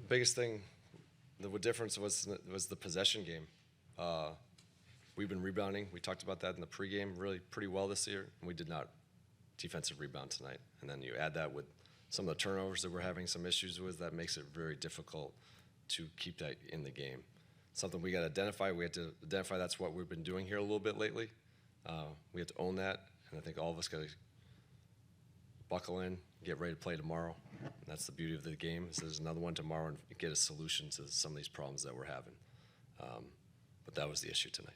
biggest thing, the difference was the possession game. We've been rebounding. We talked about that in the pregame really pretty well this year, and we did not defensive rebound tonight. And then you add that with some of the turnovers that we're having some issues with, that makes it very difficult to keep that in the game. Something we got to identify. We have to identify that's what we've been doing here a little bit lately. We have to own that, and I think all of us got to buckle in, get ready to play tomorrow. And that's the beauty of the game, is there's another one tomorrow and get a solution to some of these problems that we're having. But that was the issue tonight.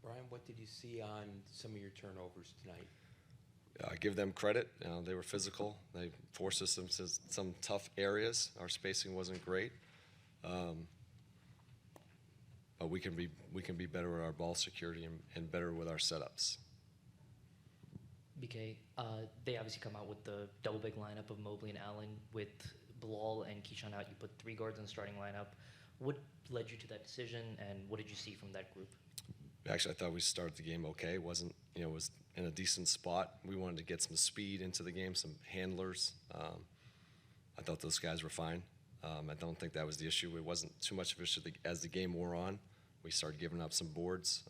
Brian, what did you see on some of your turnovers tonight? Give them credit. They were physical. They forced us into some tough areas. Our spacing wasn't great. But we can be better with our ball security and better with our setups. BK, they obviously come out with the double big lineup of Mobley and Allen with bil and Keyshawn out. You put 3 guards in the starting lineup. What led you to that decision, and what did you see from that group? Actually, I thought we started the game okay. It wasn't, it was in a decent spot. We wanted to get some speed into the game, some handlers. I thought those guys were fine. I don't think that was the issue. It wasn't too much of an issue as the game wore on. We started giving up some boards,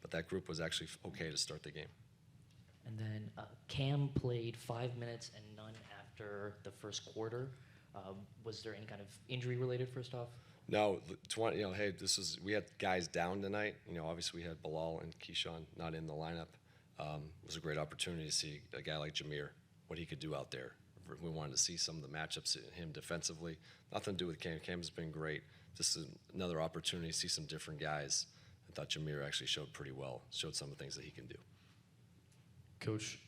but that group was actually okay to start the game. And then Cam played 5 minutes and none after the first quarter. Was there any kind of injury related, first off? No, hey, we had guys down tonight. Obviously we had Bilal and Keyshawn not in the lineup. It was a great opportunity to see a guy like J.R., what he could do out there. We wanted to see some of the matchups in him defensively. Nothing to do with Cam. Cam's been great. Just another opportunity to see some different guys. I thought J.R. actually showed pretty well, showed some of the things that he can do. Coach,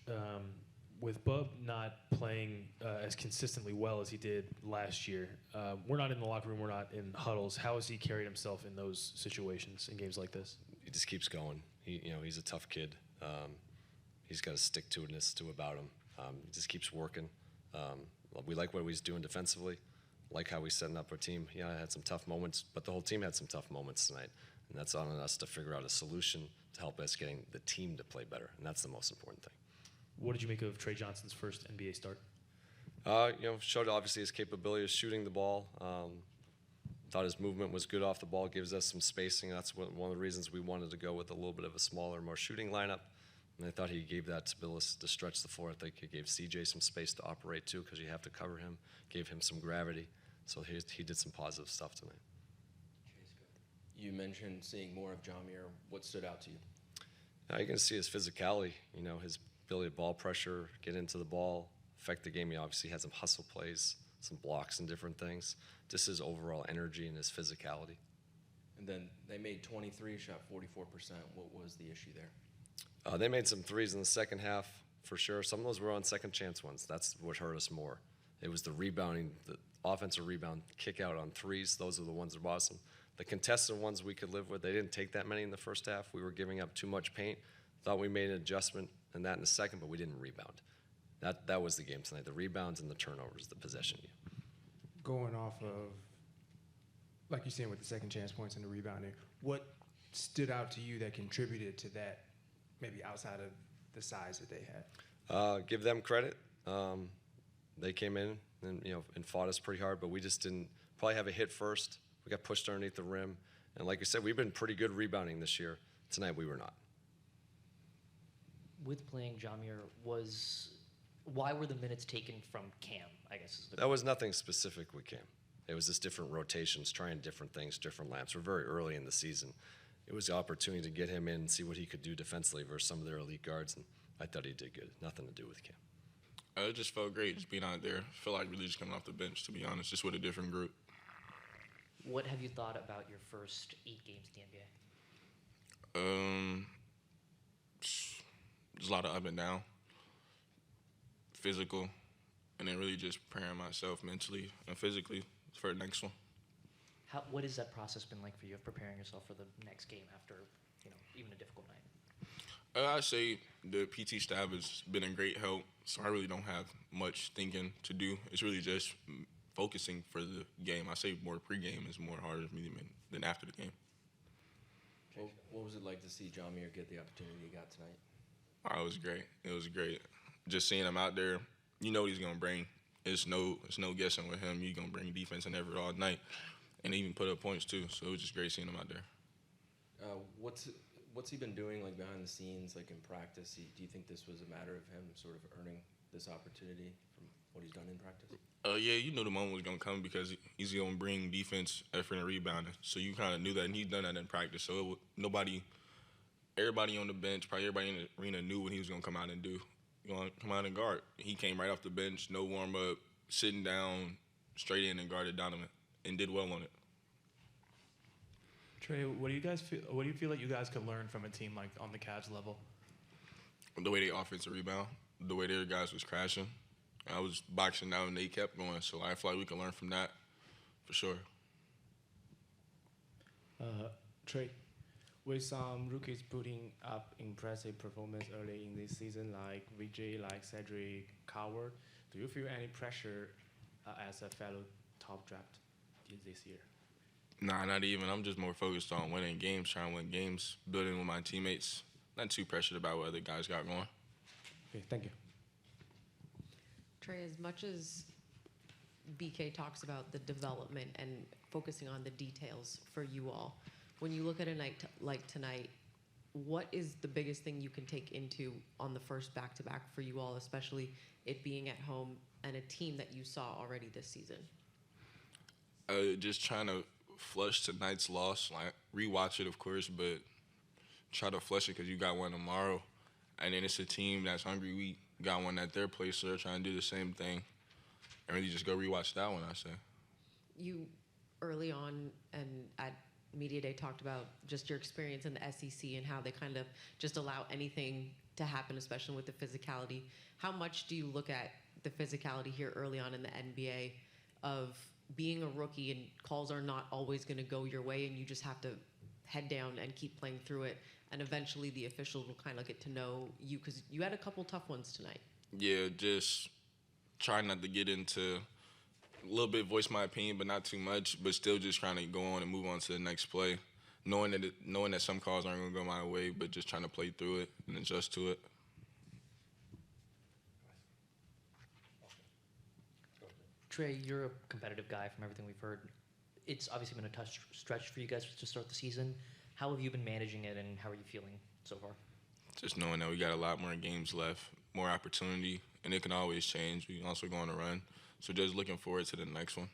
with Bub not playing as consistently well as he did last year, we're not in the locker room, we're not in huddles. How has he carried himself in those situations, in games like this? He just keeps going. He's a tough kid. He's got a stick-to-itness about him. He just keeps working. We like what he's doing defensively, like how he's setting up our team. I had some tough moments, but the whole team had some tough moments tonight. And that's on us to figure out a solution to help us getting the team to play better, and that's the most important thing. What did you make of Tre Johnson's first NBA start? Showed obviously his capability of shooting the ball. Thought his movement was good off the ball, gives us some spacing. That's one of the reasons we wanted to go with a little bit of a smaller, more shooting lineup. And I thought he gave that ability to stretch the floor. I think he gave CJ some space to operate too, because you have to cover him, gave him some gravity. So he did some positive stuff tonight. You mentioned seeing more of 𝗙𝗢𝗓. What stood out to you? Now you can see his physicality, his ability to ball pressure, get into the ball, affect the game. He obviously had some hustle plays, some blocks and different things. Just his overall energy and his physicality. And then they made 23, shot 44%. What was the issue there? They made some threes in the second half, for sure. Some of those were on second chance ones. That's what hurt us more. It was the rebounding, the offensive rebound, kick out on threes. Those are the ones that were awesome. The contested ones we could live with. They didn't take that many in the first half. We were giving up too much paint. Thought we made an adjustment in that in the second, but we didn't rebound. That was the game tonight. The rebounds and the turnovers, the possession game. Going off of, like you're saying, with the second chance points and the rebounding, what stood out to you that contributed to that, maybe outside of the size that they had? Give them credit. They came in and fought us pretty hard, but we just didn't probably have a hit first. We got pushed underneath the rim. And like I said, we've been pretty good rebounding this year. Tonight we were not. With playing 𝗙𝗢𝗓, why were the minutes taken from Cam, I guess is the That was nothing specific with Cam. It was just different rotations, trying different things, different lamps. We're very early in the season. It was the opportunity to get him in and see what he could do defensively versus some of their elite guards, and I thought he did good. Nothing to do with Cam. It just felt great just being out there. I feel like really just coming off the bench, to be honest, just with a different group. What have you thought about your first 8 games in the NBA? There's a lot of up and down, physical, and then really just preparing myself mentally and physically for the next one. What has that process been like for you of preparing yourself for the next game after, even a difficult night? I'd say the PT staff has been a great help, so I really don't have much thinking to do. It's really just focusing for the game. I say more pregame is more harder for me than after the game. What was it like to see 𝗙𝗢𝗓 get the opportunity he got tonight? Oh, it was great. It was great. Just seeing him out there, you know what he's going to bring. it's no guessing with him. You're going to bring defense in every all night and even put up points too. So it was just great seeing him out there. What's he been doing like behind the scenes, like in practice? Do you think this was a matter of him sort of earning this opportunity from what he's done in practice? Yeah, you knew the moment was going to come because he's going to bring defense, effort, and rebounding. So you kind of knew that, and he'd done that in practice. So everybody on the bench, probably everybody in the arena knew what he was going to come out and do. Going to come out and guard. He came right off the bench, no warm-up, sitting down, straight in and guarded Donovan, and did well on it. Tre, what do you guys feel? What do you feel like you guys could learn from a team like on the Cavs level? The way they offensive rebound, the way their guys was crashing. I was boxing out and they kept going, so I feel like we can learn from that for sure. Tre, with some rookies putting up impressive performance early in this season, like VJ, like 𝗙𝗢𝗟𝗪𝗪, do you feel any pressure as a fellow top draft this year? Nah, not even. I'm just more focused on winning games, trying to win games, building with my teammates. Not too pressured about what other guys got going. Okay, thank you. Tre, as much as BK talks about the development and focusing on the details for you all, when you look at a night like tonight, what is the biggest thing you can take into on the first back-to-back for you all, especially it being at home and a team that you saw already this season? Just trying to flush tonight's loss, like rewatch it, of course, but try to flush it because you got one tomorrow. And then it's a team that's hungry. We got one at their place, so they're trying to do the same thing. And really just go rewatch that one, I say. You, early on and at Media Day, talked about just your experience in the SEC and how they kind of just allow anything to happen, especially with the physicality. How much do you look at the physicality here early on in the NBA of being a rookie and calls are not always going to go your way and you just have to head down and keep playing through it, and eventually the officials will kind of get to know you because you had a couple tough ones tonight? Yeah, just try not to get into a little bit, voice my opinion, but not too much, but still just trying to go on and move on to the next play, knowing that some calls aren't going to go my way, but just trying to play through it and adjust to it. Tre, you're a competitive guy from everything we've heard. It's obviously been a tough stretch for you guys to start the season. How have you been managing it, and how are you feeling so far? Just knowing that we got a lot more games left, more opportunity, and it can always change. We also go on a run. So just looking forward to the next one.